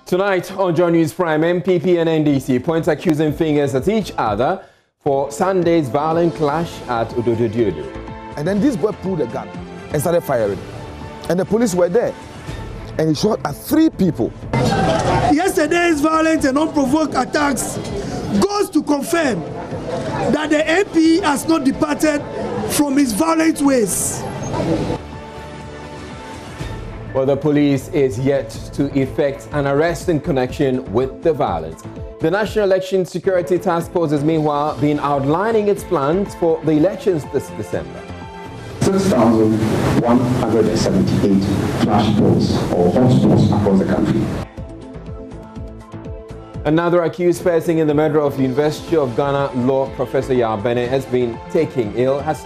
Tonight on John News Prime, MPP and NDC point accusing fingers at each other for Sunday's violent clash at Udododiodo. And then this boy pulled a gun and started firing. And the police were there. And he shot at 3 people. Yesterday's violent and unprovoked attacks goes to confirm that the MP has not departed from his violent ways. Well, the police is yet to effect an arrest in connection with the violence. The National Election Security Task Force has meanwhile been outlining its plans for the elections this December. 6,178 flash polls or hotspots across the country. Another accused person in the murder of University of Ghana law professor Yabene has taken ill, and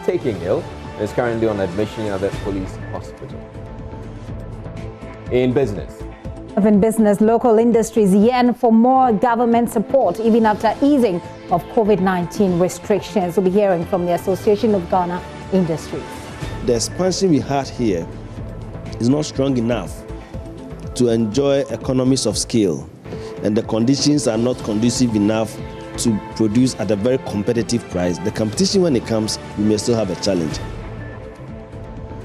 is currently on admission at the police hospital. In business, local industries yearn for more government support even after easing of COVID-19 restrictions. We'll be hearing from the Association of Ghana Industries. The expansion we had here is not strong enough to enjoy economies of scale, and the conditions are not conducive enough to produce at a very competitive price. The competition, when it comes, we may still have a challenge.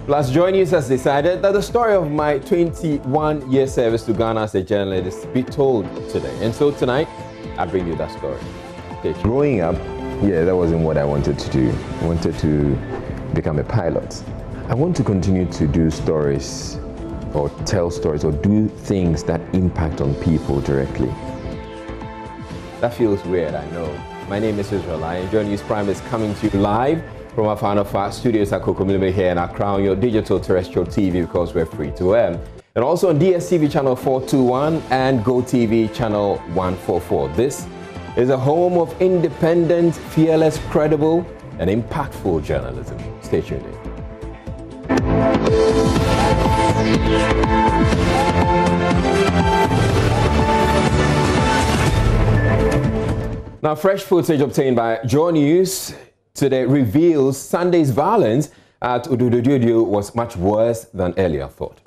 Plus, Joy News has decided that the story of my 21-year service to Ghana as a journalist be told today. And so tonight, I bring you that story. Growing up, that wasn't what I wanted to do. I wanted to become a pilot. I want to continue to do stories or tell stories or do things that impact on people directly. That feels weird, I know. My name is Israel. Joy News Prime is coming to you live from our Final Fast studios at Kokomilime here in Accra on your digital terrestrial TV, because we're free to air. And also on DSTV channel 421 and GoTV channel 144. This is a home of independent, fearless, credible, and impactful journalism. Stay tuned in. Now, fresh footage obtained by Joy News today reveals Sunday's violence at Udododiodo was much worse than earlier thought.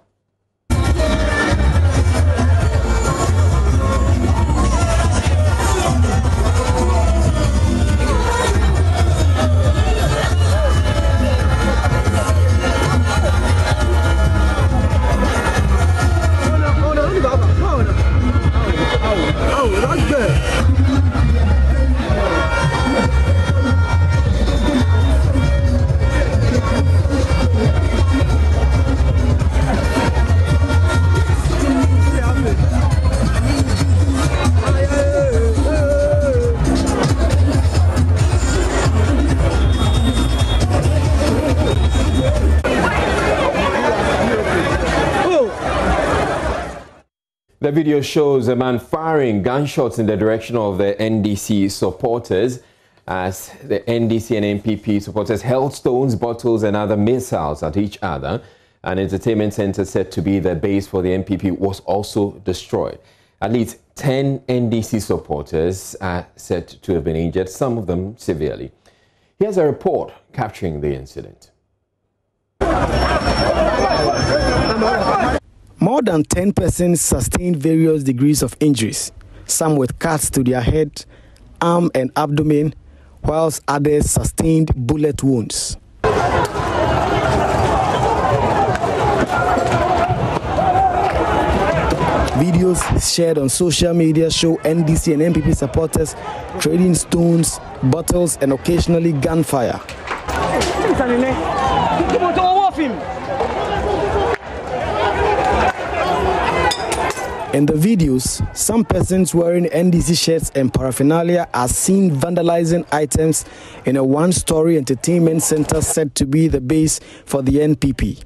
The video shows a man firing gunshots in the direction of the NDC supporters as the NDC and NPP supporters hurled stones, bottles and other missiles at each other. An entertainment center said to be the base for the NPP was also destroyed. At least 10 NDC supporters are said to have been injured, some of them severely. Here's a report capturing the incident. More than 10 persons sustained various degrees of injuries, some with cuts to their head, arm and abdomen, whilst others sustained bullet wounds. Videos shared on social media show NDC and NPP supporters trading stones, bottles and occasionally gunfire. In the videos, some persons wearing NDC shirts and paraphernalia are seen vandalizing items in a one-story entertainment center said to be the base for the NPP.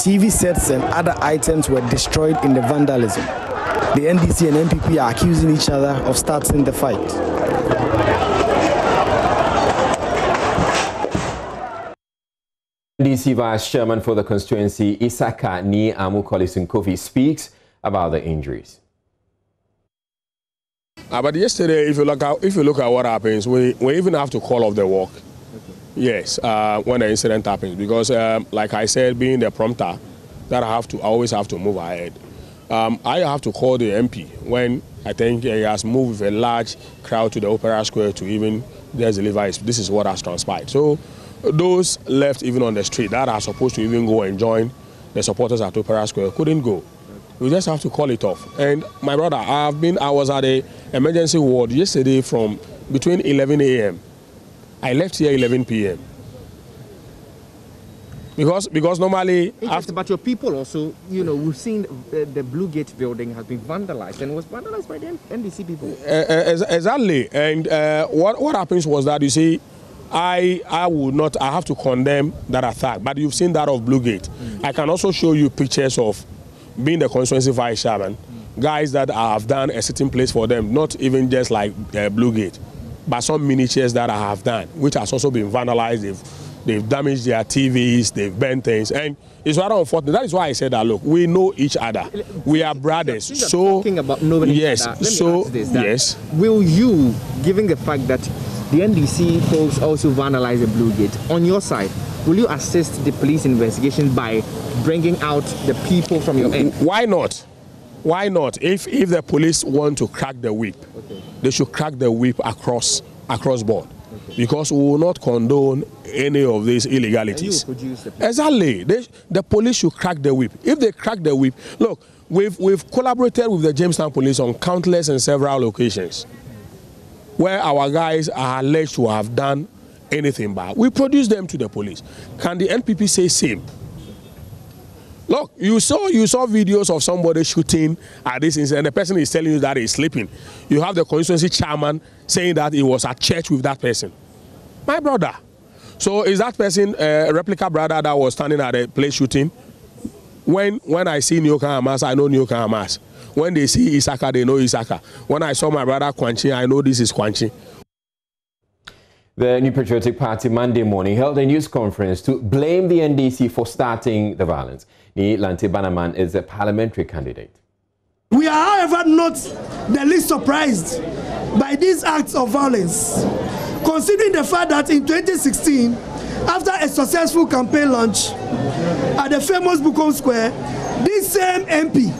TV sets and other items were destroyed in the vandalism. The NDC and NPP are accusing each other of starting the fight. NDC Vice Chairman for the constituency, Isaka Ni Amukolis-Nkofi, speaks about the injuries. But yesterday, if you look at what happens, we even have to call off the walk. Okay. Yes, when the incident happens, because like I said, being the prompter, that I always have to move ahead. I have to call the MP when I think he has moved with a large crowd to the Opera Square to even just deliver his. This is what has transpired. So those left even on the street that are supposed to even go and join the supporters at Opera Square couldn't go. We just have to call it off. And my brother, I was at the emergency ward yesterday from between 11 a.m. I left here 11 p.m. Because normally after, but your people also, you know, we've seen the Blue Gate building has been vandalized, and it was vandalized by the NDC people. Exactly. And what happens was that, you see, I have to condemn that attack, but you've seen that of Blue Gate. I can also show you pictures of being the constituency vice chairman, guys that have done a sitting place for them, not even just like Blue Gate, but some miniatures that I have done, which has also been vandalized. They've damaged their TVs, they've burnt things, and it's rather unfortunate. That is why I said that, look, we know each other. We are brothers. So, talking about knowing yes, each other, so, let me ask this, yes. Will you, given the fact that the NDC folks also vandalized the Blue Gate, on your side, will you assist the police investigation by bringing out the people from your end? Why not? Why not? If the police want to crack the whip, okay, they should crack the whip across board. Okay. Because we will not condone any of these illegalities. And you could use the exactly. The police should crack the whip. If they crack the whip, look, we've collaborated with the Jamestown police on countless and several occasions where our guys are alleged to have done anything bad. We produce them to the police. Can the NPP say same? Look, you saw videos of somebody shooting at this incident, and the person is telling you that he's sleeping. You have the constituency chairman saying that he was at church with that person. My brother. So is that person a replica brother that was standing at a place shooting? When I see Nyoka Hamas, I know Nyoka Hamas. When they see Isaka, they know Isaka. When I saw my brother Kwanchi, I know this is Kwanchi. The New Patriotic Party Monday morning held a news conference to blame the NDC for starting the violence. Ni Lanti Banaman is a parliamentary candidate. We are, however, not the least surprised by these acts of violence, considering the fact that in 2016, after a successful campaign launch at the famous Bukom Square, this same MP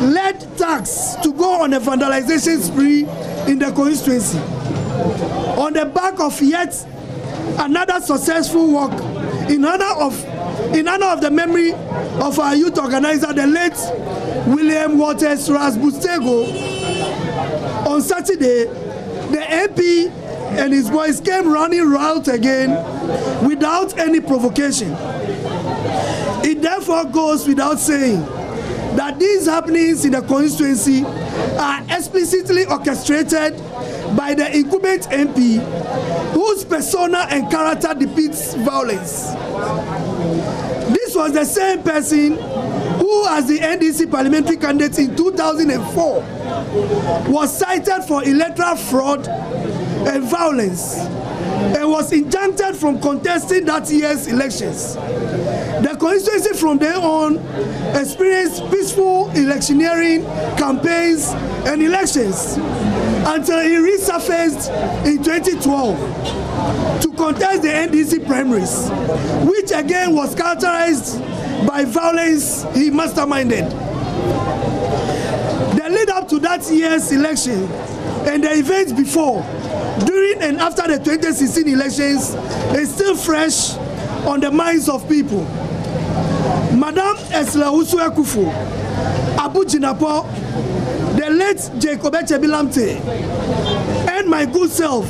led thugs to go on a vandalization spree in the constituency on the back of yet another successful walk in honor of the memory of our youth organizer, the late William Waters Rasbustego. On Saturday, the MP and his boys came running riot again without any provocation. It therefore goes without saying that these happenings in the constituency are explicitly orchestrated by the incumbent MP, whose persona and character depicts violence. This was the same person who, as the NDC parliamentary candidate in 2004, was cited for electoral fraud and violence and was injuncted from contesting that year's elections. The constituency from then on experienced peaceful electioneering campaigns and elections until he resurfaced in 2012 to contest the NDC primaries, which again was characterized by violence he masterminded. The lead up to that year's election and the events before, during and after the 2016 elections is still fresh on the minds of people. Madame Esla Usue Kufu, Abu Jinapo, the late Jacob Echebilamte, and my good self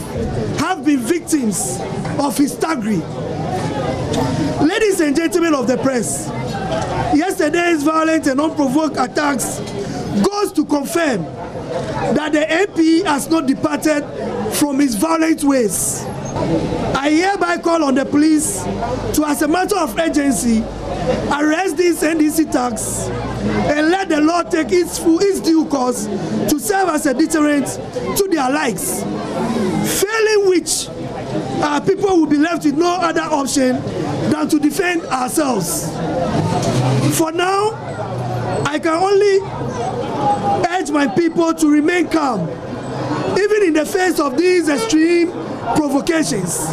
have been victims of his thuggery. Ladies and gentlemen of the press, yesterday's violent and unprovoked attacks goes to confirm that the MP has not departed from his violent ways. I hereby call on the police to, as a matter of urgency, arrest these NDC thugs and let the law take its due course to serve as a deterrent to their likes. Failing which, our people will be left with no other option than to defend ourselves. For now, I can only urge my people to remain calm, even in the face of these extreme provocations.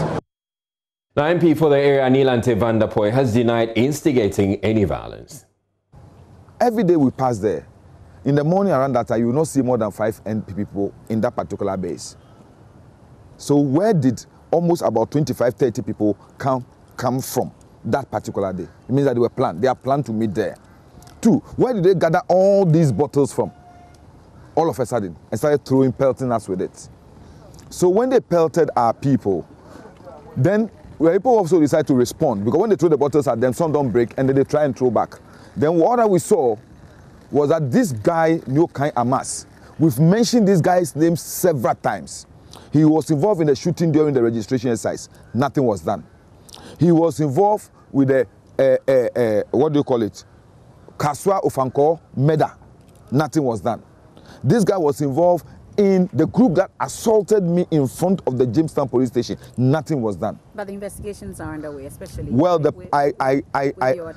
The MP for the area, Nilante Van der Poy, has denied instigating any violence. Every day we pass there, in the morning around that time, you will not see more than 5 NP people in that particular base. So where did almost about 25, 30 people come from that particular day? It means that they were planned. They are planned to meet there. 2, where did they gather all these bottles from? All of a sudden, and started pelting us with it. So when they pelted our people, then people also decide to respond, because when they throw the bottles at them, some don't break, and then they try and throw back. Then what we saw was that this guy, Nyokai Amas, we've mentioned this guy's name several times. He was involved in the shooting during the registration exercise. Nothing was done. He was involved with the, what do you call it? Kaswa Ofanko Meda. Nothing was done. This guy was involved in the group that assaulted me in front of the Jamestown police station. Nothing was done. But the investigations are underway, especially. Well,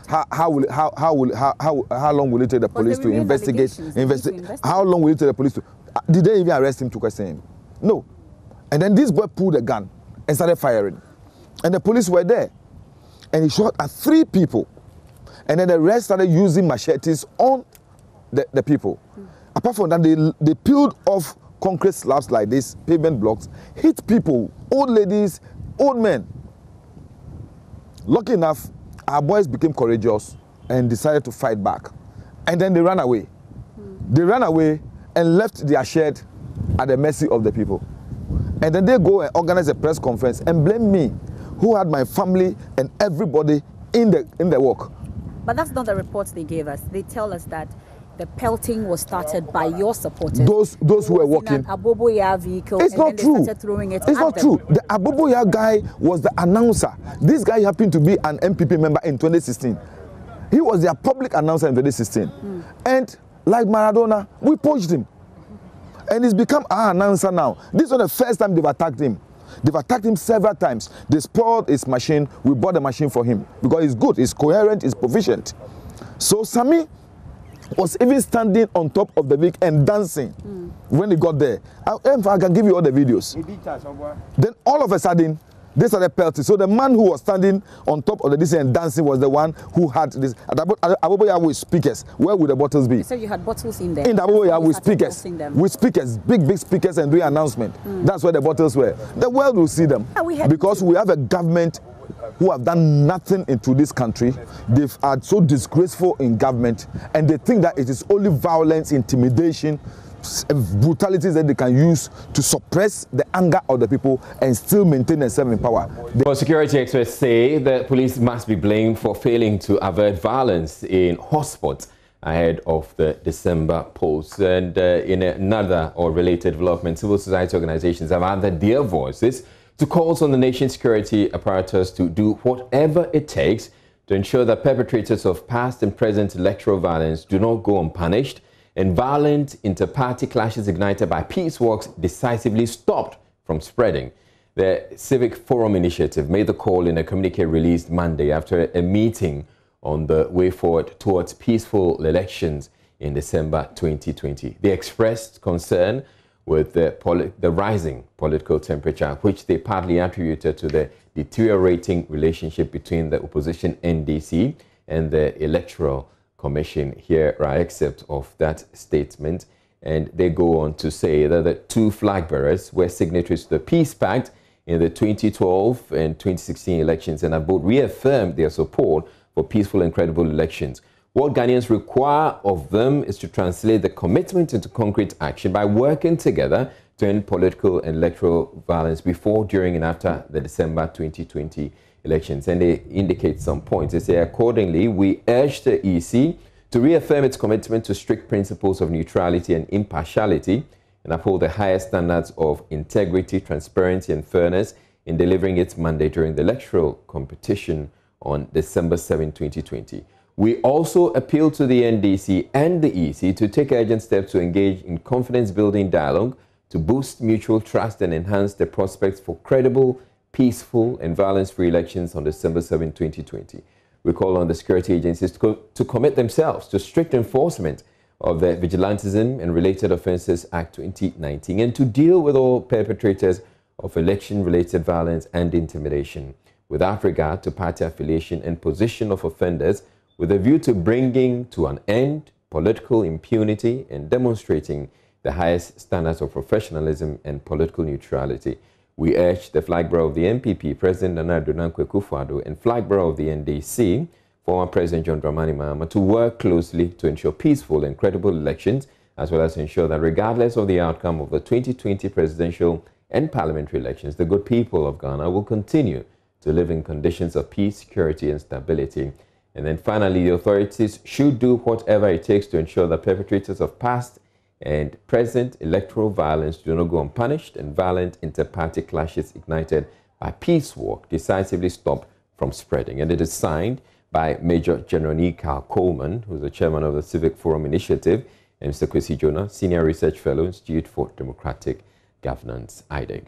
how long will it take the police to investigate? How long will it take the police to? Did they even arrest him to question him? No. And then this boy pulled a gun and started firing, and the police were there, and he shot at 3 people, and then the rest started using machetes on the people. Apart from that, they peeled off concrete slabs like this, pavement blocks, hit people, old ladies, old men. Lucky enough, our boys became courageous and decided to fight back. And then they ran away. They ran away and left their shed at the mercy of the people. And then they go and organize a press conference and blame me, who had my family and everybody in the work. But that's not the reports they gave us. They tell us that the pelting was started by your supporters. Those who were walking. In an Aboboya vehicle. It's not true. It's not true. The Aboboya guy was the announcer. This guy happened to be an MPP member in 2016. He was their public announcer in 2016. And like Maradona, we poached him. And he's become our announcer now. This is not the first time they've attacked him. They've attacked him several times. They spoiled his machine. We bought the machine for him because he's good, he's coherent, he's proficient. So Sammy was even standing on top of the vehicle and dancing when he got there. I can give you all the videos. Then all of a sudden, they started pelting. So the man who was standing on top of the DC and dancing was the one who had this. At Aboboya with speakers. Where would the bottles be? So you had bottles in there? In the Aboboya with speakers. With speakers, big speakers, and doing announcement. That's where the bottles were. The world will see them. Because we have a government who have done nothing into this country. They've are so disgraceful in government, and they think that it is only violence, intimidation, brutalities that they can use to suppress the anger of the people and still maintain themselves in power. Well, security experts say that police must be blamed for failing to avert violence in hotspots ahead of the December polls. And in another or related development, civil society organizations have added their voices to calls on the nation's security apparatus to do whatever it takes to ensure that perpetrators of past and present electoral violence do not go unpunished, and violent inter-party clashes ignited by peace walks decisively stopped from spreading. The Civic Forum Initiative made the call in a communique released Monday after a meeting on the way forward towards peaceful elections in December 2020. They expressed concern with the rising political temperature, which they partly attributed to the deteriorating relationship between the opposition NDC and the Electoral Commission. Here are excerpts of that statement, and they go on to say that the 2 flag bearers were signatories to the Peace Pact in the 2012 and 2016 elections and have both reaffirmed their support for peaceful and credible elections. What Ghanaians require of them is to translate the commitment into concrete action by working together to end political and electoral violence before, during, and after the December 2020 elections. And they indicate some points. They say, accordingly, we urge the EC to reaffirm its commitment to strict principles of neutrality and impartiality and uphold the highest standards of integrity, transparency, and fairness in delivering its mandate during the electoral competition on December 7, 2020. We also appeal to the NDC and the EC to take urgent steps to engage in confidence-building dialogue to boost mutual trust and enhance the prospects for credible, peaceful, and violence-free elections on December 7, 2020. We call on the security agencies to commit themselves to strict enforcement of the Vigilantism and Related Offences Act 2019 and to deal with all perpetrators of election-related violence and intimidation without regard to party affiliation and position of offenders, with a view to bringing to an end political impunity and demonstrating the highest standards of professionalism and political neutrality. We urge the flag bearer of the NPP, President Nana Addo Dankwa Akufo-Addo, and flag bearer of the NDC, former President John Dramani Mahama, to work closely to ensure peaceful and credible elections, as well as ensure that regardless of the outcome of the 2020 presidential and parliamentary elections, the good people of Ghana will continue to live in conditions of peace, security, and stability. And then finally, the authorities should do whatever it takes to ensure that perpetrators of past and present electoral violence do not go unpunished, and violent inter-party clashes ignited by peace work decisively stop from spreading. And it is signed by Major General Nika Coleman, who is the chairman of the Civic Forum Initiative, and Mr. Kwesi Jonah, Senior Research Fellow, Institute for Democratic Governance, IDEG.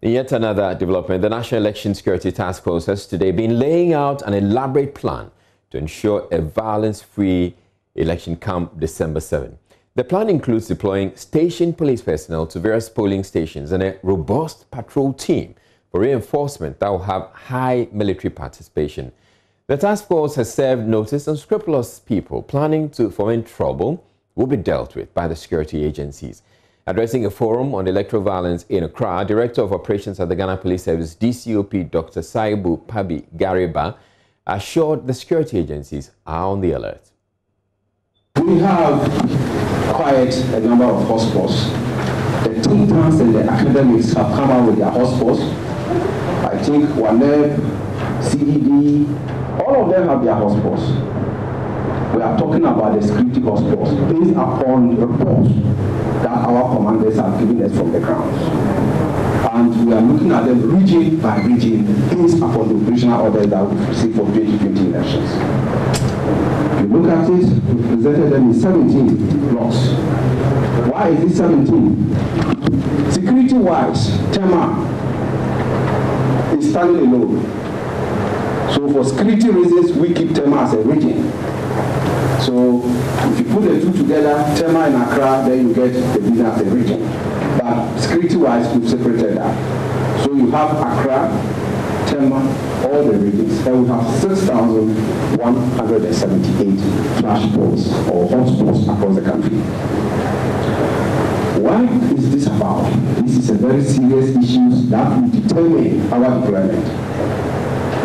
In yet another development, the National Election Security Task Force has today been laying out an elaborate plan to ensure a violence-free election come December 7. The plan includes deploying station police personnel to various polling stations and a robust patrol team for reinforcement that will have high military participation. The task force has served notice on unscrupulous people planning to foment trouble will be dealt with by the security agencies. Addressing a forum on electoral violence in Accra, Director of Operations at the Ghana Police Service, DCOP Dr. Saibu Pabi Gariba, assured the security agencies are on the alert. We have quite a number of hotspots. The think tanks and the academics have come out with their hotspots. I think WANEP, CDD, all of them have their hotspots. We are talking about the security hotspots based upon reports that our commanders have given us from the ground. And we are looking at them region by region based upon the operational orders that we received for 2020 elections. If you look at it, we presented them in 17 blocks. Why is it 17? Security-wise, Tema is standing alone. So for security reasons, we keep Tema as a region. So if you put the two together, Tema and Accra, then you get the region as a region. But security-wise, we've separated that. So you have Accra, Tema, all the regions, and we have 6,178 flash points or hotspots across the country. What is this about? This is a very serious issue that will determine our deployment,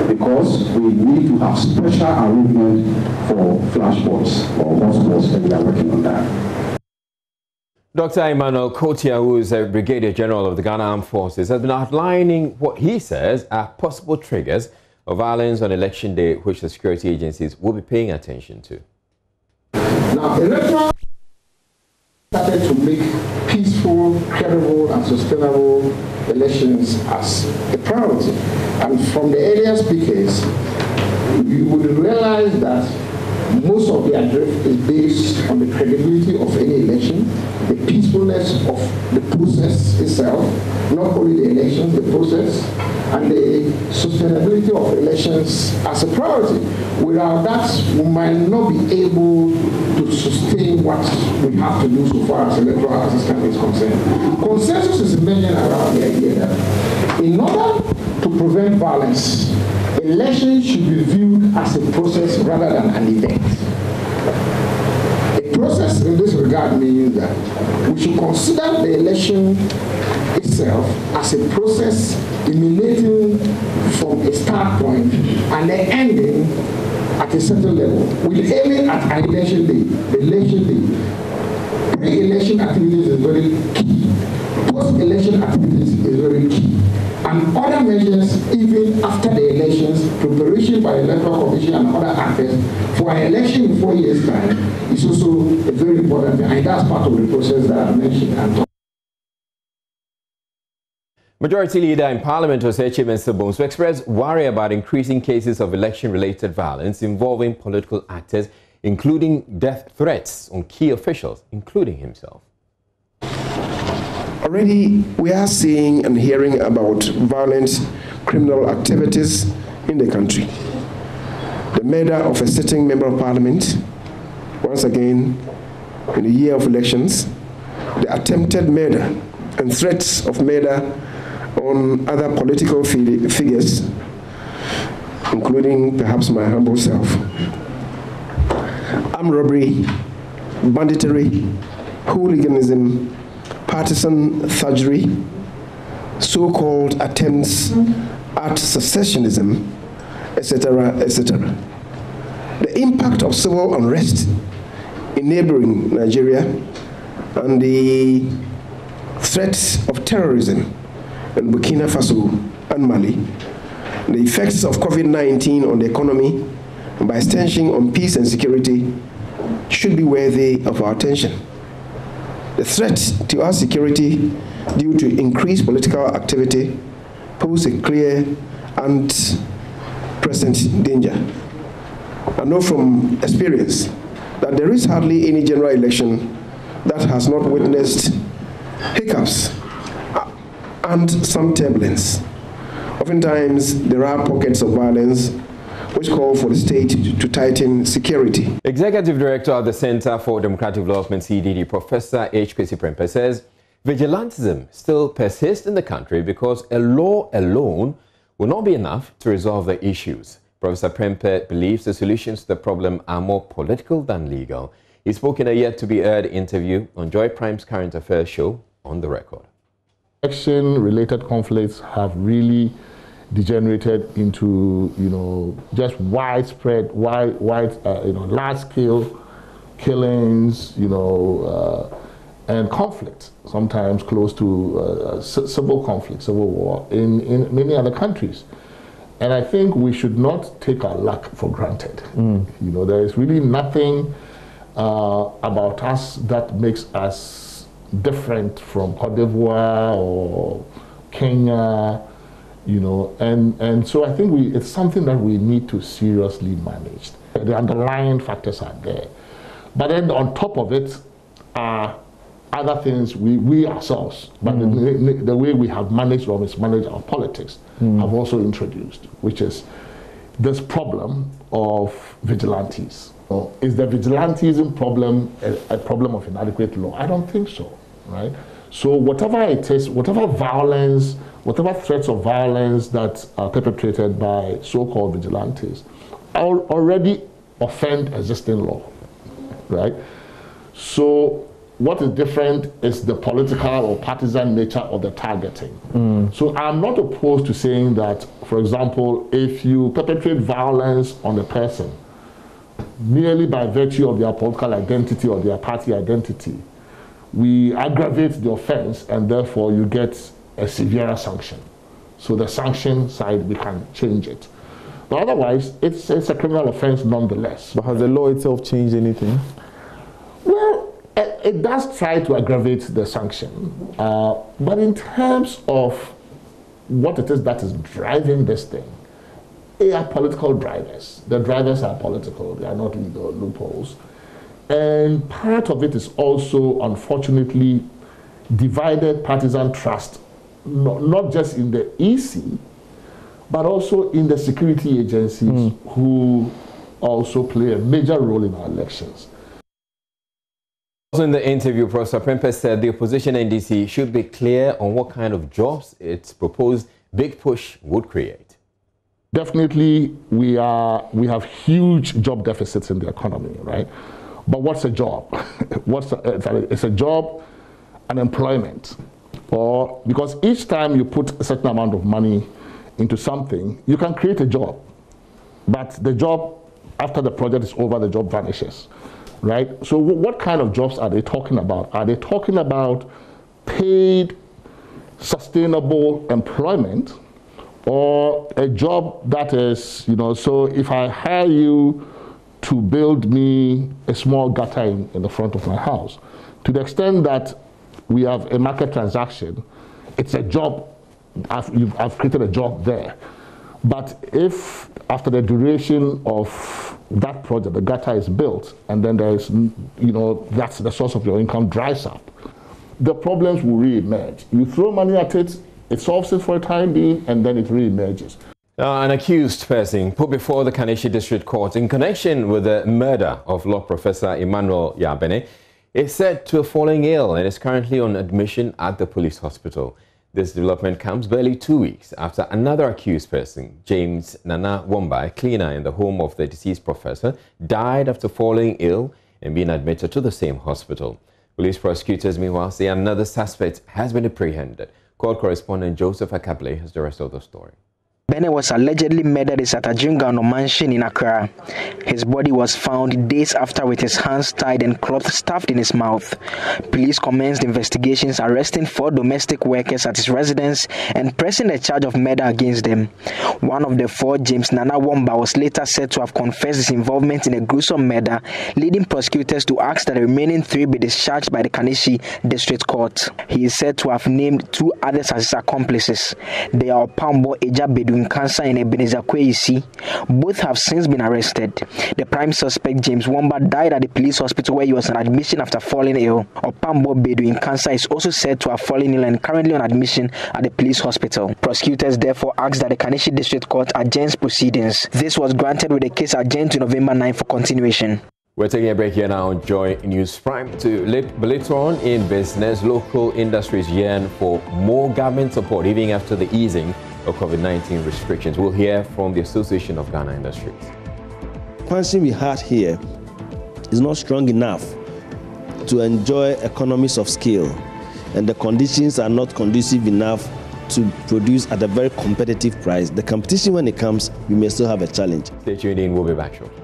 because we need to have special arrangement for flashpoints or hotspots, and we are working on that. Dr. Emmanuel Kotia, who is a Brigadier General of the Ghana Armed Forces, has been outlining what he says are possible triggers of violence on election day, which the security agencies will be paying attention to. Now, electoral started to make peaceful, credible, and sustainable elections as a priority. And from the earlier speakers, you would realize that most of their drift is based on the credibility of any election, the peacefulness of the process itself, not only the elections, the process, and the sustainability of elections as a priority. Without that, we might not be able to sustain what we have to do so far as electoral assistance is concerned. Consensus is emerging around the idea that in order to prevent violence, elections should be viewed as a process rather than an event. A process in this regard means that we should consider the election itself as a process emanating from a start point and then ending at a certain level. With aiming at an election day, the election day, pre-election activities is very key. Post-election activities is very key. And other measures, even after the elections, preparation by the Electoral Commission and other actors for an election in 4 years' time is also a very important thing. And that's part of the process that I mentioned and talked. Majority Leader in Parliament, Osechi Mensah-Bonsu, expressed worry about increasing cases of election-related violence involving political actors, including death threats on key officials, including himself. Already, we are seeing and hearing about violent criminal activities in the country. The murder of a sitting member of Parliament, once again, in the year of elections, the attempted murder and threats of murder on other political figures, including perhaps my humble self. Armed robbery, banditry, hooliganism, partisan thuggery, so-called attempts at secessionism, etc., etc. The impact of civil unrest in neighboring Nigeria and the threats of terrorism in Burkina Faso and Mali, the effects of COVID-19 on the economy, and by extension on peace and security, should be worthy of our attention. The threat to our security due to increased political activity pose a clear and present danger. I know from experience that there is hardly any general election that has not witnessed hiccups and some turbulence. Oftentimes, there are pockets of violence which call for the state to tighten security. Executive Director of the Center for Democratic Development, CDD, Professor H. Kwesi Prempeh, says vigilantism still persists in the country because a law alone will not be enough to resolve the issues. Professor Prempeh believes the solutions to the problem are more political than legal. He spoke in a yet-to-be-aired interview on Joy Prime's Current Affairs show, On the Record. Election-related conflicts have really degenerated into, just widespread, large-scale killings, and conflict, sometimes close to civil conflict, civil war in many other countries. And I think we should not take our luck for granted. There is really nothing about us that makes us different from Cote d'Ivoire or Kenya, and so I think it's something that we need to seriously manage. The underlying factors are there. But then on top of it are other things we ourselves, but the way we have managed or mismanaged our politics have also introduced, which is this problem of vigilantes. Is the vigilantism problem a problem of inadequate law? I don't think so, right? So whatever it is, whatever violence, whatever threats of violence that are perpetrated by so-called vigilantes already offend existing law, right? So what is different is the political or partisan nature of the targeting. So I'm not opposed to saying that, for example, if you perpetrate violence on a person merely by virtue of their political identity or their party identity, we aggravate the offense and therefore you get a severer sanction. So the sanction side, we can change it. But otherwise, it's a criminal offense nonetheless. But has the law itself changed anything? Well, it does try to aggravate the sanction. But in terms of what it is that is driving this thing, they are political drivers. The drivers are political, they are not legal loopholes. And part of it is also, unfortunately, divided partisan trust, not just in the EC, but also in the security agencies who also play a major role in our elections. Also in the interview, Professor Prempeh said the opposition NDC should be clear on what kind of jobs its proposed big push would create. Definitely, we have huge job deficits in the economy, right? But what's a job? It's a job, an employment. Or because each time you put a certain amount of money into something, you can create a job. But the job, after the project is over, the job vanishes, right? So what kind of jobs are they talking about? Are they talking about paid, sustainable employment, or a job that is, so if I hire you to build me a small gutter in the front of my house, to the extent that we have a market transaction, it's a job I've created a job there. But if after the duration of that project, the gutter is built, and then there's, that's the source of your income dries up, the problems will re-emerge. You throw money at it, it solves it for a time being, and then it re-emerges. An accused person put before the Kaneshie District Court in connection with the murder of law professor Emmanuel Yabene is said to have fallen ill and is currently on admission at the police hospital. This development comes barely 2 weeks after another accused person, James Nana Womba, a cleaner in the home of the deceased professor, died after falling ill and being admitted to the same hospital. Police prosecutors, meanwhile, say another suspect has been apprehended. Court correspondent Joseph Akable has the rest of the story. Bene was allegedly murdered at a Jingano mansion in Accra. His body was found days after with his hands tied and cloth stuffed in his mouth. Police commenced investigations arresting 4 domestic workers at his residence and pressing a charge of murder against them. One of the 4, James Nana Womba, was later said to have confessed his involvement in a gruesome murder, leading prosecutors to ask that the remaining 3 be discharged by the Kaneshie District Court. He is said to have named 2 others as his accomplices. They are Pambo Eja Bedun Cancer in Ebenezer Kwesi. Both have since been arrested. The prime suspect, James Womba, died at the police hospital where he was on admission after falling ill. Opambo Bedu in Cancer is also said to have fallen ill and currently on admission at the police hospital. Prosecutors therefore asked that the Kaneshie District Court adjourns proceedings. This was granted with the case adjourned to November 9 for continuation. We're taking a break here now on Joy News Prime. Later on in business, local industries yearn for more government support even after the easing of COVID-19 restrictions. We'll hear from the Association of Ghana Industries. The expansion we had here is not strong enough to enjoy economies of scale, and the conditions are not conducive enough to produce at a very competitive price. The competition, when it comes, we may still have a challenge. Stay tuned in, we'll be back shortly.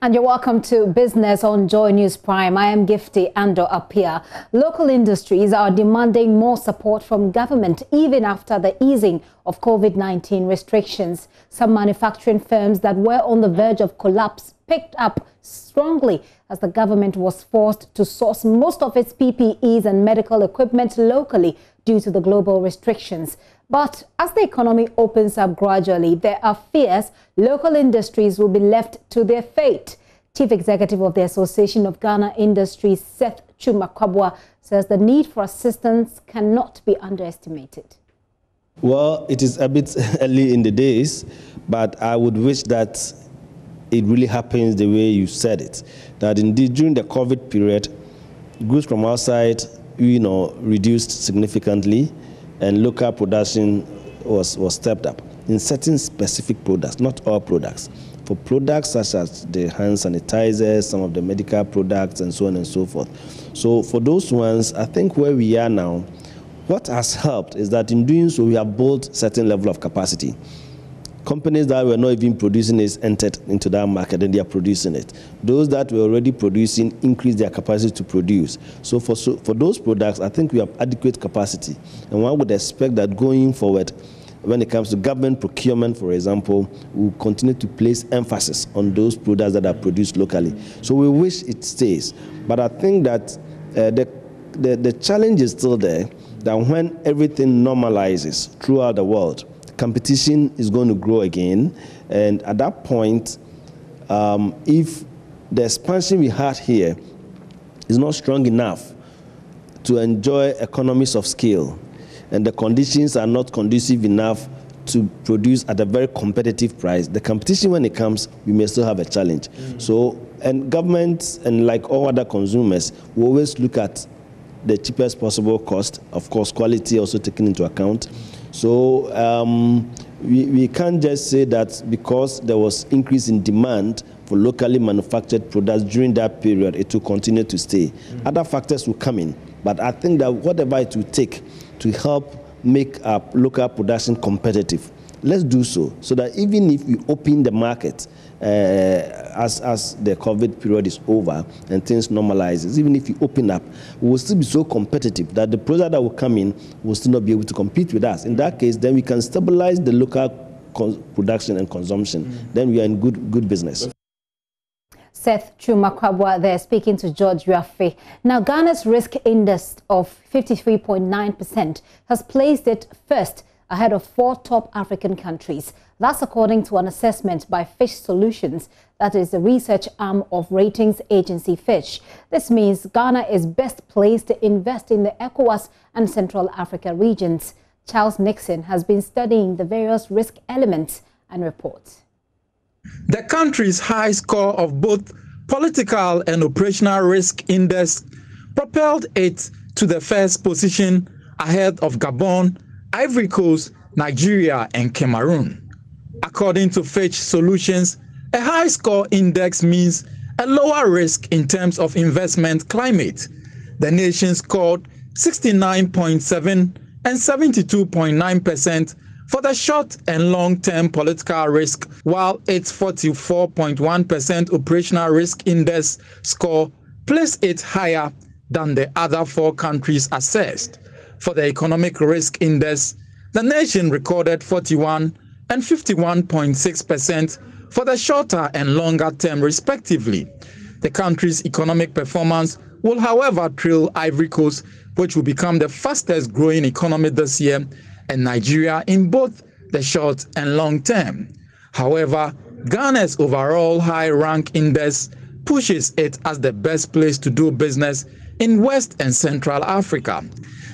And you're welcome to Business on Joy News Prime. I am Gifty Ando Apia. Local industries are demanding more support from government even after the easing of COVID-19 restrictions. Some manufacturing firms that were on the verge of collapse picked up strongly as the government was forced to source most of its PPEs and medical equipment locally due to the global restrictions. But as the economy opens up gradually, there are fears local industries will be left to their fate. Chief Executive of the Association of Ghana Industries, Seth Chumakwabwa, says the need for assistance cannot be underestimated. Well, it is a bit early in the days, but I would wish that it really happens the way you said it. That indeed during the COVID period, goods from outside, reduced significantly, and local production was stepped up in certain specific products, not all products. For products such as the hand sanitizers, some of the medical products, and so on and so forth. So for those ones, I think where we are now, what has helped is that in doing so, we have built certain level of capacity. Companies that were not even producing it entered into that market and they are producing it. Those that were already producing increased their capacity to produce. So for those products, I think we have adequate capacity. And one would expect that going forward, when it comes to government procurement, for example, we'll continue to place emphasis on those products that are produced locally. So we wish it stays. But I think that the challenge is still there, that when everything normalizes throughout the world, competition is going to grow again, and at that point, if the expansion we had here is not strong enough to enjoy economies of scale, and the conditions are not conducive enough to produce at a very competitive price, the competition, when it comes, we may still have a challenge. So, and governments, and like all other consumers, we always look at the cheapest possible cost, of course, quality also taken into account. So we can't just say that because there was increase in demand for locally manufactured products during that period, it will continue to stay. Other factors will come in, but I think that whatever it will take to help make our local production competitive, let's do so that even if we open the market as the COVID period is over and things normalizes, even if you open up, we will still be so competitive that the product that will come in will still not be able to compete with us. In that case, then we can stabilize the local production and consumption. Then we are in good business. Seth Chumakwabwa there speaking to George Yafe. Now, Ghana's risk index of 53.9% has placed it first ahead of 4 top African countries. That's according to an assessment by Fitch Solutions, that is the research arm of ratings agency Fitch. This means Ghana is best placed to invest in the ECOWAS and Central Africa regions. Charles Nixon has been studying the various risk elements and reports. The country's high score of both political and operational risk index propelled it to the first position ahead of Gabon, Ivory Coast, Nigeria, and Cameroon. According to Fitch Solutions, a high score index means a lower risk in terms of investment climate. The nation scored 69.7 and 72.9% for the short and long-term political risk, while its 44.1% operational risk index score placed it higher than the other 4 countries assessed. For the economic risk index, the nation recorded 41 and 51.6% for the shorter and longer term respectively. The country's economic performance will, however, trail Ivory Coast, which will become the fastest growing economy this year, and Nigeria in both the short and long term. However, Ghana's overall high rank index pushes it as the best place to do business in West and Central Africa.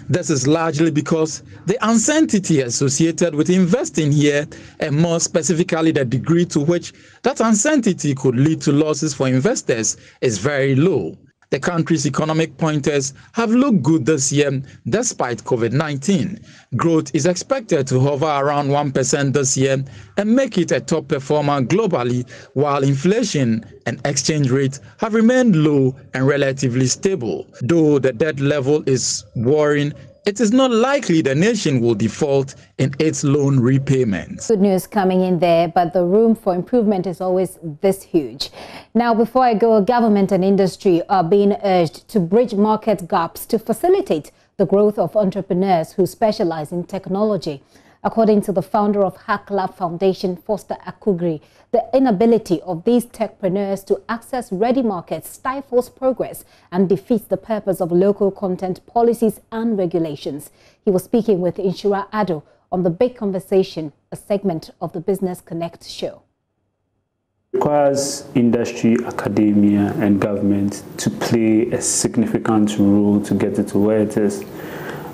This is largely because the uncertainty associated with investing here, and more specifically the degree to which that uncertainty could lead to losses for investors, is very low. The country's economic pointers have looked good this year despite COVID-19. Growth is expected to hover around 1% this year and make it a top performer globally, while inflation and exchange rates have remained low and relatively stable. Though the debt level is worrying, it is not likely the nation will default in its loan repayments. Good news coming in there, but the room for improvement is always this huge. Now, before I go, government and industry are being urged to bridge market gaps to facilitate the growth of entrepreneurs who specialize in technology. According to the founder of Hack Lab Foundation, Foster Akugri, the inability of these techpreneurs to access ready markets stifles progress and defeats the purpose of local content policies and regulations. He was speaking with Inshura Ado on The Big Conversation, a segment of the Business Connect show. It requires industry, academia, and government to play a significant role to get it to where it is.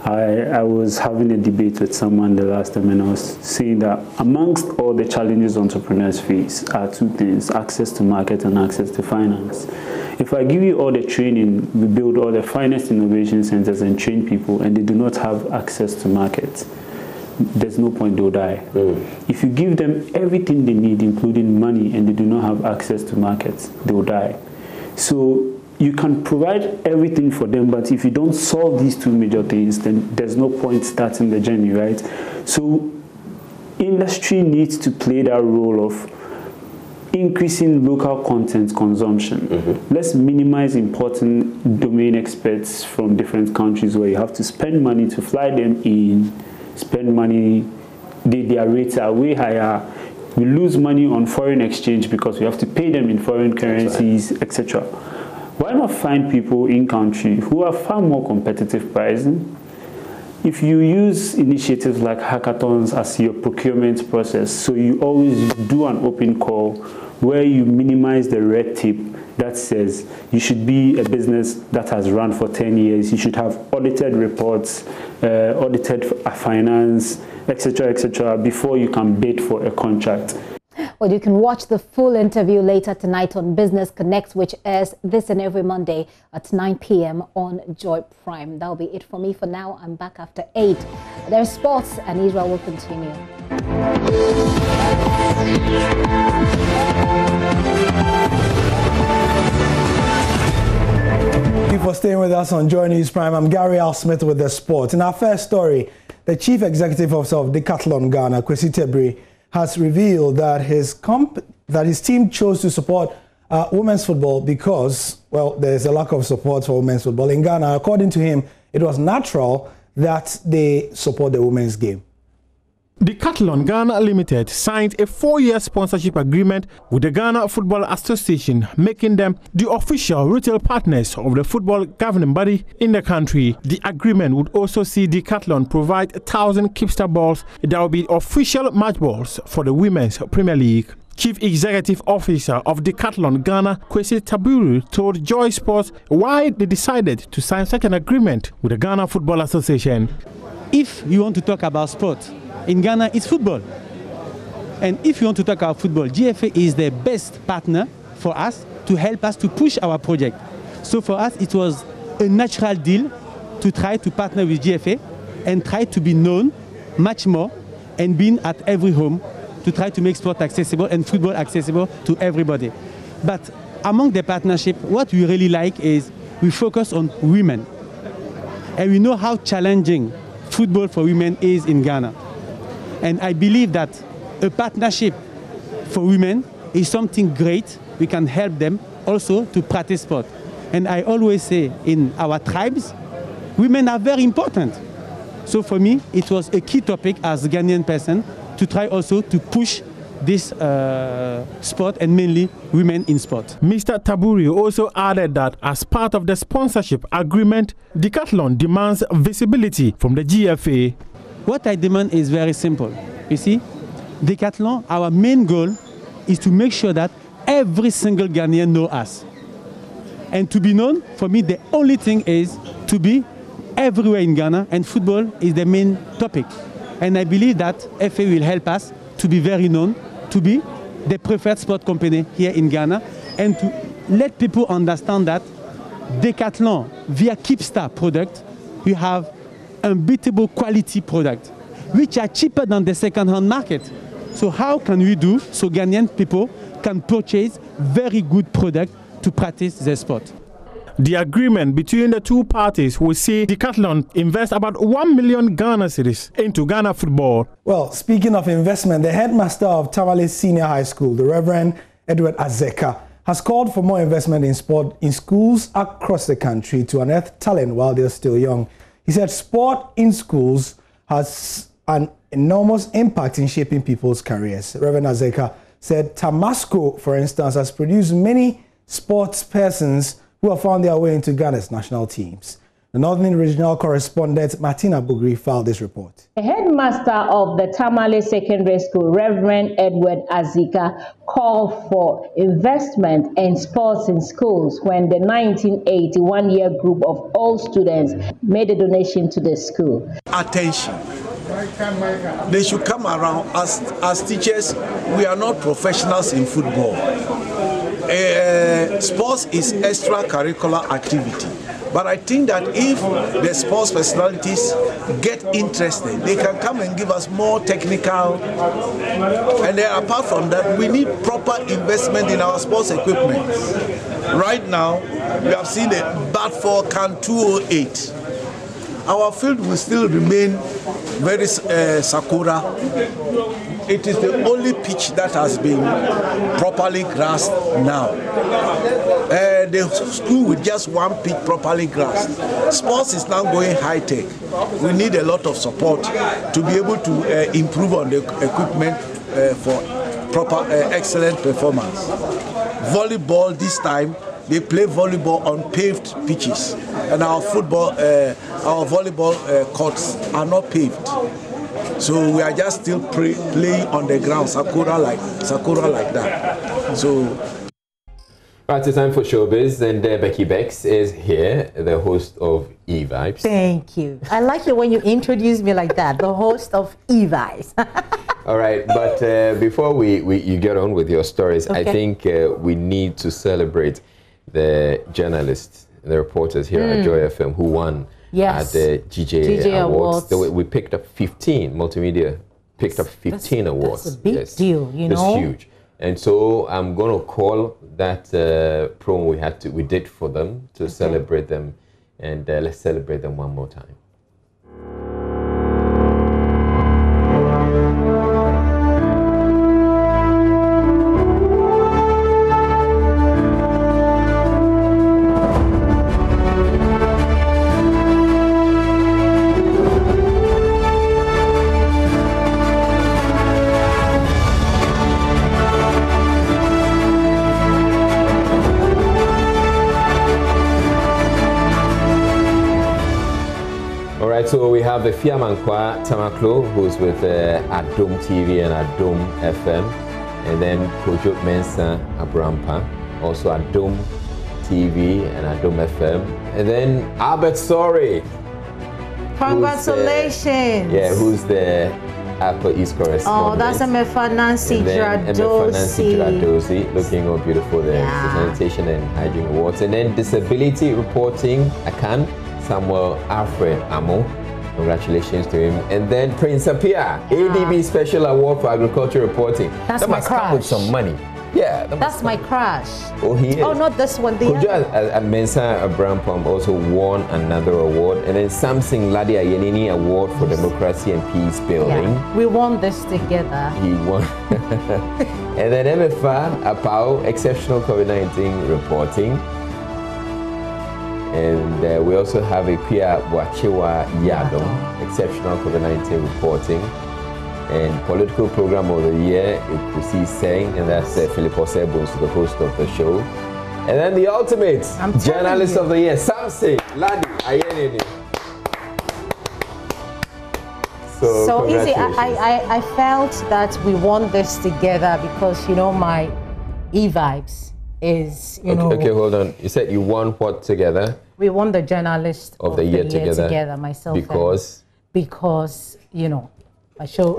I was having a debate with someone the last time, and I was saying that amongst all the challenges entrepreneurs face are 2 things: access to market and access to finance. If I give you all the training, we build all the finest innovation centers and train people, and they do not have access to markets, there's no point, they'll die. If you give them everything they need, including money, and they do not have access to markets, they'll die. So you can provide everything for them, but if you don't solve these 2 major things, then there's no point starting the journey, right? So industry needs to play that role of increasing local content consumption. Let's minimize importing domain experts from different countries where you have to spend money to fly them in, spend money, their rates are way higher. We lose money on foreign exchange because we have to pay them in foreign currencies, etc. Why not find people in country who have far more competitive pricing? If you use initiatives like hackathons as your procurement process, so you always do an open call where you minimize the red tape that says you should be a business that has run for 10 years, you should have audited reports, audited finance, etc., before you can bid for a contract. Well, you can watch the full interview later tonight on Business Connect, which airs this and every Monday at 9 p.m. on Joy Prime. That'll be it for me for now. I'm back after 8. There's sports, and Israel will continue. Thank you for staying with us on Joy News Prime. I'm Gary Al Smith with the sports. In our first story, the Chief Executive Officer of Decathlon Ghana, Kwesi Tebri, has revealed that his that his team chose to support women's football because, well, there's a lack of support for women's football in Ghana. According to him, it was natural that they support the women's game. Decathlon Ghana Limited signed a 4-year sponsorship agreement with the Ghana Football Association, making them the official retail partners of the football governing body in the country. The agreement would also see Decathlon provide 1,000 Kipster balls that will be official match balls for the Women's Premier League. Chief Executive Officer of Decathlon Ghana, Kwesi Taburu, told Joy Sports why they decided to sign such an agreement with the Ghana Football Association. If you want to talk about sport, in Ghana, it's football. And if you want to talk about football, GFA is the best partner for us to help us to push our project. So for us, it was a natural deal to try to partner with GFA and try to be known much more and being at every home to try to make sport accessible and football accessible to everybody. But among the partnership, what we really like is we focus on women. And we know how challenging football for women is in Ghana. And I believe that a partnership for women is something great. We can help them also to practice sport. And I always say in our tribes, women are very important. So for me, it was a key topic as a Ghanaian person to try also to push this sport and mainly women in sport. Mr. Taburi also added that as part of the sponsorship agreement, Decathlon demands visibility from the GFA. What I demand is very simple. You see, Decathlon, our main goal is to make sure that every single Ghanaian knows us. And to be known, for me, the only thing is to be everywhere in Ghana, and football is the main topic. And I believe that FA will help us to be very known, to be the preferred sport company here in Ghana, and to let people understand that Decathlon, via Kipster product, we have unbeatable quality product, which are cheaper than the second-hand market. So how can we do so Ghanaian people can purchase very good product to practice their sport? The agreement between the two parties will see Decathlon invest about 1 million Ghana cedis into Ghana football. Well, speaking of investment, the headmaster of Tamale Senior High School, the Reverend Edward Azeka, has called for more investment in sport in schools across the country to unearth talent while they're still young. He said sport in schools has an enormous impact in shaping people's careers. Reverend Azeka said Tamasco, for instance, has produced many sports persons who have found their way into Ghana's national teams. The Northern Regional Correspondent Martina Bugri filed this report. The headmaster of the Tamale Secondary School, Reverend Edward Azeka, called for investment in sports in schools when the 1981 year group of all students made a donation to the school. Attention. They should come around. As teachers, we are not professionals in football. Sports is extracurricular activity. But I think that if the sports personalities get interested, they can come and give us more technical. And then apart from that, we need proper investment in our sports equipment. Right now, we have seen the Batford Can 208. Our field will still remain very Sakura. It is the only pitch that has been properly grassed now. The school with just one pitch properly grassed. Sports is now going high-tech. We need a lot of support to be able to improve on the equipment for proper, excellent performance. Volleyball this time, they play volleyball on paved pitches, and our football, our volleyball courts are not paved. So we are just still playing on the ground, Sakura like that. So. Right, it's time for Showbiz, and Becky Bex is here, the host of E-Vibes. Thank you. I like it when you introduce me like that, the host of E-Vibes. All right, but before you get on with your stories, okay. I think we need to celebrate the journalists, the reporters here at Joy FM who won at the GJ Awards. We picked up 15, multimedia picked up 15 awards. That's a big deal, you know. It's huge. And so I'm going to call that promo we did for them to celebrate them, and let's celebrate them one more time. so we have the Fiamankwa Tamaklo, who's with Adom TV and Adom FM, and then Kojo Mensa Abrampa, also Adom TV and Adom FM, and then Albert Sorry. Congratulations. Who's the Upper East correspondent? Oh, that's MFA Nancy Jiradosi, looking all beautiful there. Yeah. Sanitation and Hygiene Awards. And then Disability Reporting, Akan, Samuel Alfred Amo. Congratulations to him. And then Prince Apia, ADB Special Award for Agriculture Reporting. That's that my must come with some money. Yeah, that's my crush. Oh, he is. Oh, not this one. The Kuja Mensa Abrampam also won another award, and then Samsung Ladi Ayenini Award for Democracy and Peace Building. Yeah, we won this together. He won. And then MFA Apao Exceptional COVID-19 Reporting. And we also have a Pia Wachewa Yadom Exceptional COVID-19 Reporting. And Political Program of the Year, Ikusi Seng, and that's Philip Osebos, the host of the show. And then the ultimate Journalist of the Year, Samson Ladi Ayenini. So easy. I felt that we won this together because, you know, my E-Vibes is, you know. Okay, hold on. You said you won what together? We won the Journalist of the Year together, myself. Because? Because, you know, my show.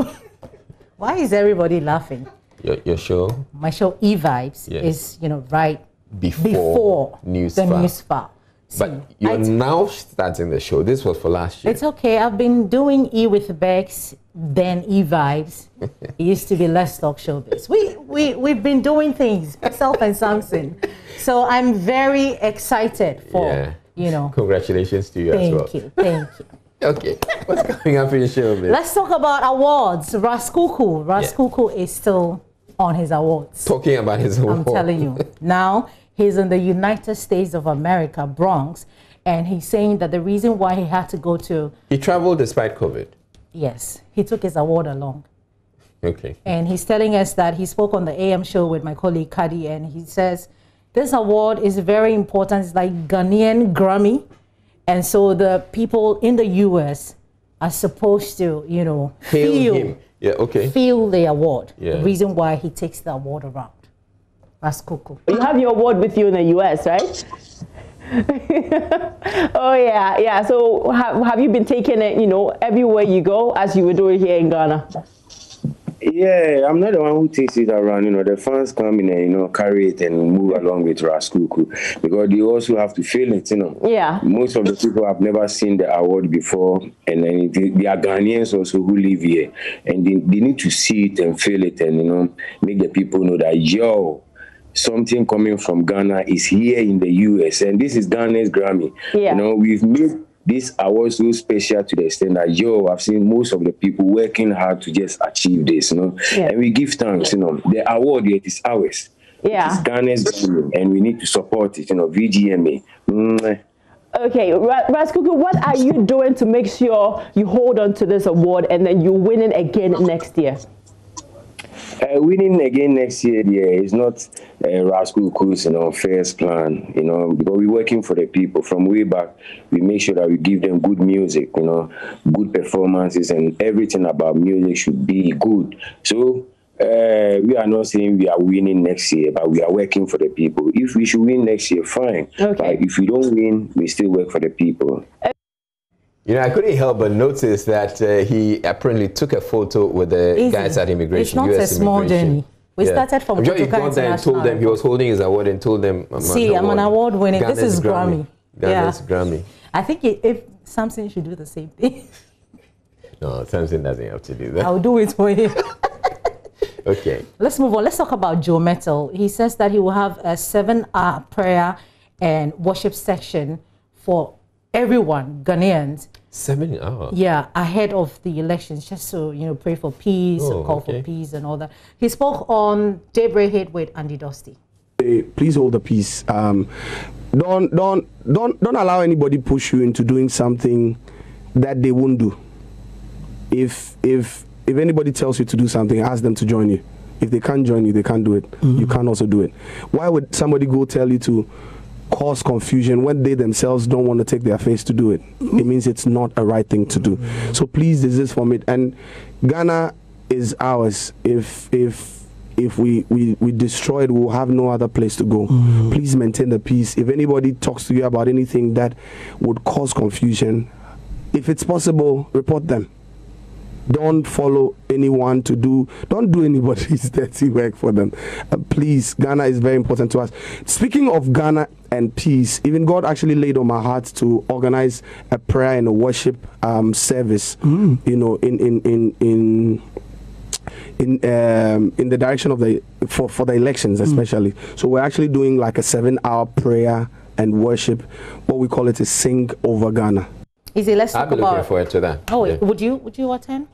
Why is everybody laughing? Your show? My show E-Vibes is, you know, right before News the News File. But you're now starting the show. This was for last year. It's okay. I've been doing E with Bex, then E-Vibes. It used to be Let's Talk Showbiz. We've been doing things, myself and Samson. So I'm very excited for, you know. Congratulations to you as well. Thank you. Thank you. Okay, what's coming up in your show, man? Let's talk about awards. Raskuku. Raskuku is still on his awards. Talking about his awards. I'm telling you. Now, he's in the United States of America, Bronx, and he's saying that the reason why he had to go to... He traveled despite COVID? Yes, he took his award along. Okay. And he's telling us that he spoke on the AM show with my colleague Kadi, and he says, this award is very important. It's like Ghanaian Grammy. And so the people in the U.S. are supposed to, you know, feel him. Yeah, okay. Feel the award. Yeah. The reason why he takes the award around. Raskuku. You have your award with you in the U.S., right? Oh, yeah, yeah. So have you been taking it, you know, everywhere you go as you were doing here in Ghana? Yeah, I'm not the one who takes it around. You know, the fans come in and, you know, carry it and move along with Raskuku because they also have to feel it, you know. Yeah. Most of the people have never seen the award before, and then they are Ghanaians also who live here, and they need to see it and feel it and, you know, make the people know that, yo, something coming from Ghana is here in the U.S., and this is Ghana's Grammy. Yeah. You know, we've made this award so special to the extent that, yo, I've seen most of the people working hard to just achieve this, you know. Yeah. And we give thanks, you know. The award, it is ours. Yeah. It's Ghana's Grammy, and we need to support it, you know, VGMA. Okay, Raskuku, what are you doing to make sure you hold on to this award and then you win it again next year? Winning again next year, is not Raskuku's, you know, first plan, you know, because we're working for the people. From way back, we make sure that we give them good music, you know, good performances, and everything about music should be good. So we are not saying we are winning next year, but we are working for the people. If we should win next year, fine. Okay. But if we don't win, we still work for the people. You know, I couldn't help but notice that he apparently took a photo with the guys at immigration. It's not US a small immigration. journey. We started from He got there and told them he was holding his award and told them, I'm an award winner. This is Grammy. Ghana's Grammy. I think if Samson should do the same thing. No, Samson doesn't have to do that. I'll do it for him. Okay. Let's move on. Let's talk about Joe Metal. He says that he will have a 7-hour prayer and worship section for everyone, Ghanaians. 7 hours? Yeah, ahead of the elections, just so, you know, pray for peace, call for peace and all that. He spoke on Daybreak Hit with Andy Dusty. Please hold the peace. Don't allow anybody push you into doing something that they won't do. If anybody tells you to do something, ask them to join you. If they can't join you, they can't do it. You can't also do it. Why would somebody go tell you to cause confusion when they themselves don't want to take their face to do it. It means it's not a right thing to do. So please desist from it. And Ghana is ours. If we destroy it, we'll have no other place to go. Please maintain the peace. If anybody talks to you about anything that would cause confusion, if it's possible, report them. Don't follow anyone don't do anybody's dirty work for them. Please, Ghana is very important to us. Speaking of Ghana and peace, even God actually laid on my heart to organize a prayer and a worship service, you know, in the direction of for the elections especially. So we're actually doing like a 7-hour prayer and worship. What we call it is Sing Over Ghana. Is it? Let's talk about. I'll be looking forward to that. Oh, yeah. would you attend?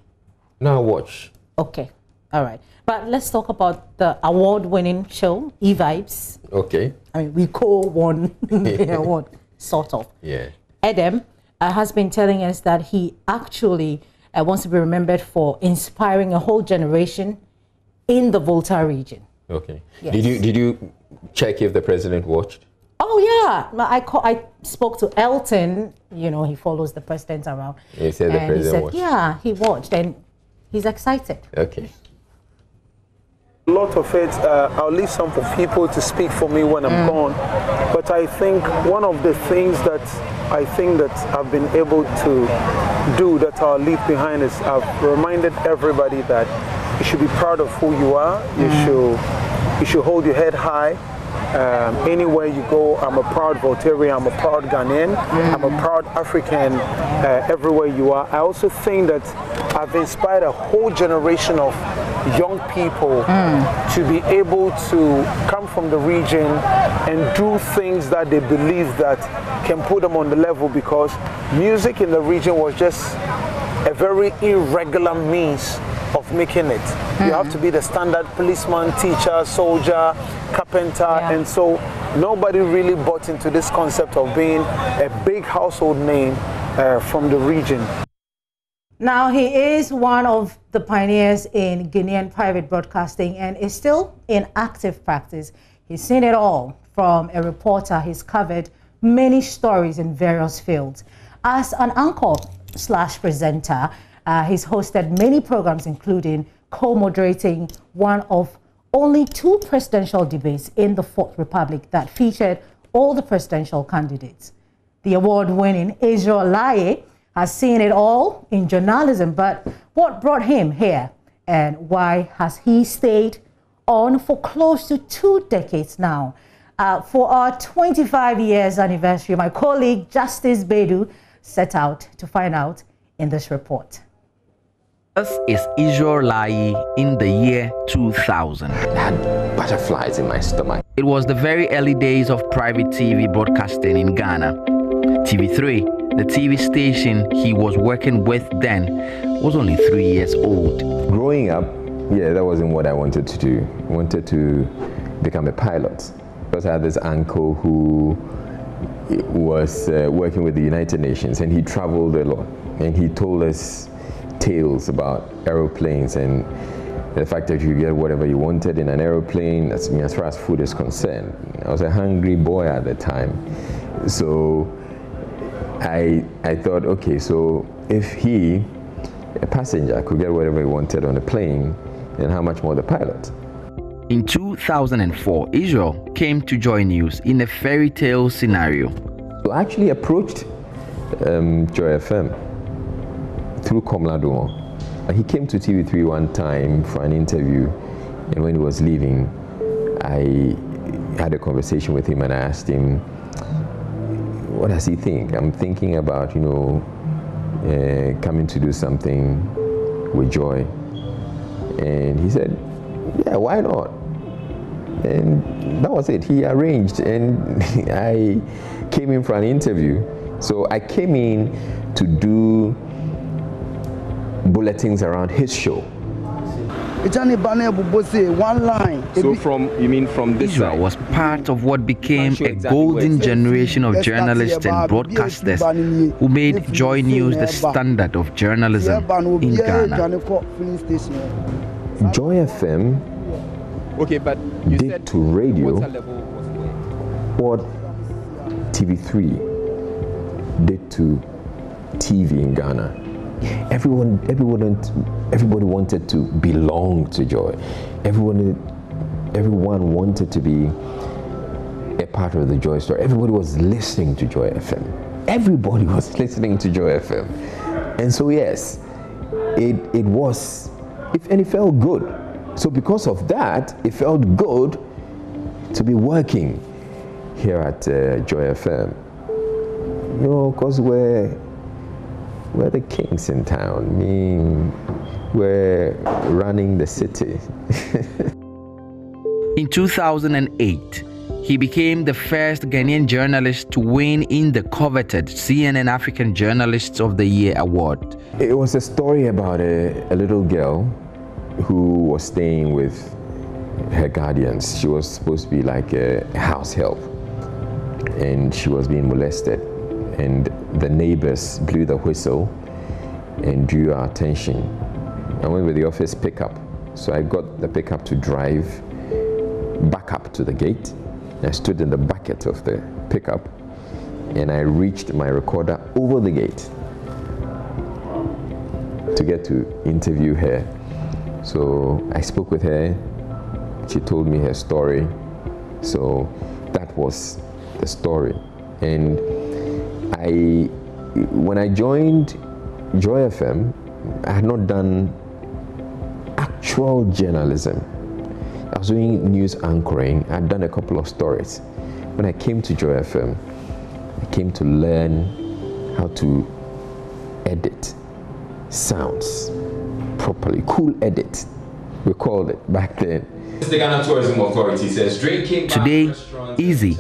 No, I'll watch. Okay, all right. But let's talk about the award-winning show, E-Vibes. Okay. I mean, we co-won the award, sort of. Yeah. Adam has been telling us that he actually wants to be remembered for inspiring a whole generation in the Volta region. Okay. Yes. Did you check if the president watched? Oh yeah, I spoke to Elton. You know, he follows the president around. He said the president watched. Yeah, he watched and he's excited. Okay. A lot of it, I'll leave some for people to speak for me when I'm gone. But I think one of the things that I think that I've been able to do that I'll leave behind is I've reminded everybody that you should be proud of who you are. You should hold your head high. Anywhere you go, I'm a proud Voltarian, I'm a proud Ghanaian, I'm a proud African everywhere you are. I also think that I've inspired a whole generation of young people to be able to come from the region and do things that they believe that can put them on the level, because music in the region was just a very irregular means of making it. You have to be the standard policeman, teacher, soldier, carpenter, and so nobody really bought into this concept of being a big household name from the region. Now, he is one of the pioneers in Guinean private broadcasting and is still in active practice. He's seen it all. From a reporter, he's covered many stories in various fields. As an anchor/presenter, he's hosted many programs, including co-moderating one of only 2 presidential debates in the Fourth Republic that featured all the presidential candidates. The award-winning Israel Laye has seen it all in journalism, but what brought him here and why has he stayed on for close to 2 decades now? For our 25 years anniversary, my colleague Justice Bedu set out to find out in this report. This is Israel Laye in the year 2000. I had butterflies in my stomach. It was the very early days of private TV broadcasting in Ghana. TV3, the TV station he was working with then, was only 3 years old. Growing up, yeah, that wasn't what I wanted to do. I wanted to become a pilot, because I had this uncle who was working with the United Nations, and he traveled a lot, and he told us tales about aeroplanes and the fact that you get whatever you wanted in an aeroplane. That's me as far as food is concerned. I was a hungry boy at the time, so I thought, okay, so if he, a passenger, could get whatever he wanted on a plane, then how much more the pilot? In 2004, Israel came to Joy News in a fairy tale scenario. So I actually approached Joy FM through Komladomo. He came to TV3 one time for an interview, and when he was leaving, I had a conversation with him and I asked him, what does he think? I'm thinking about, you know, coming to do something with Joy. And he said, yeah, why not? And that was it. He arranged, and I came in for an interview. So I came in to do bulletins around his show. One line. So you mean from this Israel side? was part of what became a golden generation of journalists and broadcasters who made Joy News the standard of journalism in Ghana. Joy FM okay, but you did said to radio water level was what TV3 did to TV in Ghana. Everybody wanted to belong to Joy. Everyone wanted to be a part of the Joy story. Everybody was listening to Joy FM. Everybody was listening to Joy FM. And so yes, it was, and it felt good. So because of that, it felt good to be working here at Joy FM. You know, because we're the kings in town. I mean, we're running the city. In 2008, he became the first Ghanaian journalist to win in the coveted CNN African Journalists of the Year award. It was a story about a little girl who was staying with her guardians. She was supposed to be like a house help, and she was being molested. And the neighbors blew the whistle and drew our attention. I went with the office pickup, so I got the pickup to drive back up to the gate. I stood in the bucket of the pickup, and I reached my recorder over the gate to get to interview her. So I spoke with her. She told me her story. So that was the story. And when I joined Joy FM, I had not done actual journalism. I was doing news anchoring. I'd done a couple of stories. When I came to Joy FM, I came to learn how to edit sounds properly. Cool edit, we called it back then. The Ghana Tourism Authority says drinking today, Easy,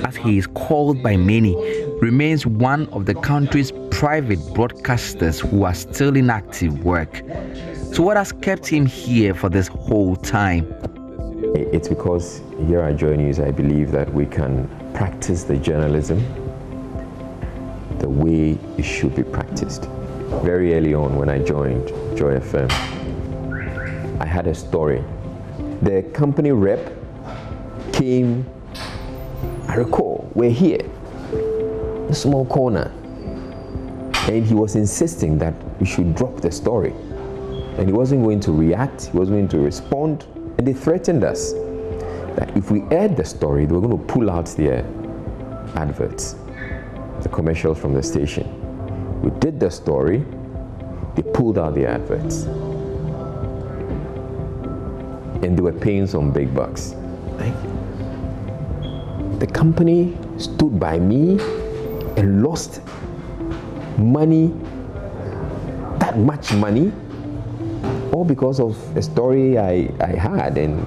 as he is called by many, remains one of the country's private broadcasters who are still in active work. So what has kept him here for this whole time? It's because here at Joy News, I believe that we can practice the journalism the way it should be practiced. Very early on when I joined Joy FM, I had a story. The company rep came, I recall, we're here, a small corner, and he was insisting that we should drop the story. And he wasn't going to react, he wasn't going to respond, and they threatened us that if we aired the story, they were going to pull out their adverts, the commercials from the station. We did the story, they pulled out the adverts. And they were paying some big bucks. Right? The company stood by me and lost money, that much money, all because of a story I had. And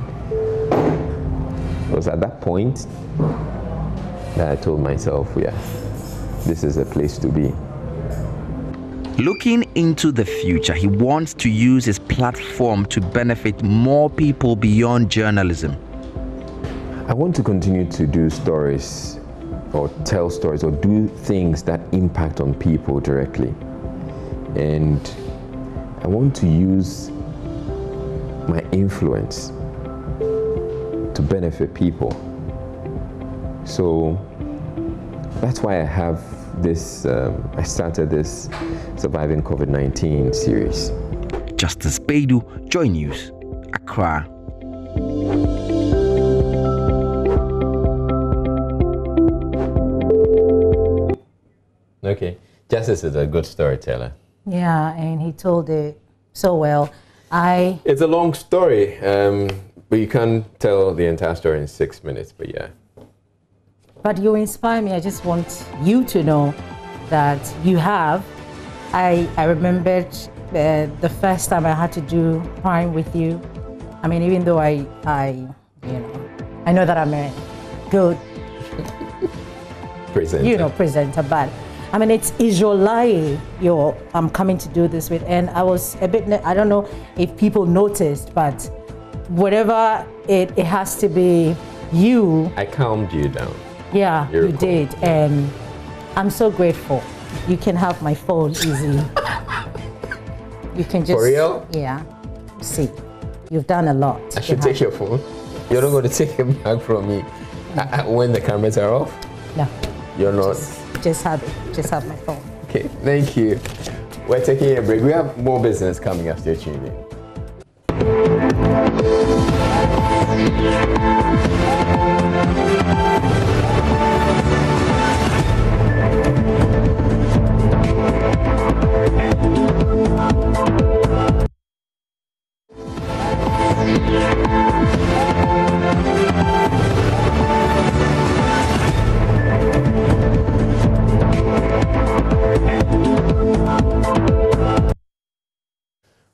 it was at that point that I told myself, yeah, this is a place to be. Looking into the future, he wants to use his platform to benefit more people beyond journalism. I want to continue to do stories or tell stories or do things that impact on people directly. And I want to use my influence to benefit people. So that's why I have this, I started this Surviving COVID-19 series. Justice Baidu, Joy News, Accra. Okay, Justice is a good storyteller. Yeah, and he told it so well. It's a long story, but you can't tell the entire story in 6 minutes, but yeah. But you inspire me. I just want you to know that you have. I remembered the first time I had to do Prime with you. I mean, even though I know that I'm a good presenter, but I mean, it's Ijolaye I'm coming to do this with, and I was a bit, I don't know if people noticed, but whatever it has to be you. I calmed you down. Yeah, you did, and I'm so grateful. You can have my phone easily. You can just... For real? Yeah. See, you've done a lot. I should take your phone. You're not going to take it back from me when the cameras are off? No. You're not? Just have my phone. Okay, thank you. We're taking a break. We have more business coming up. Stay tuned in.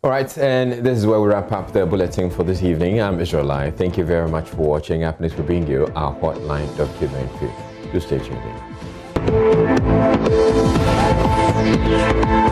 All right, and this is where we wrap up the bulletin for this evening. I'm Israel. Thank you very much for watching. Up next, we bring you our Hotline documentary. Do stay tuned in.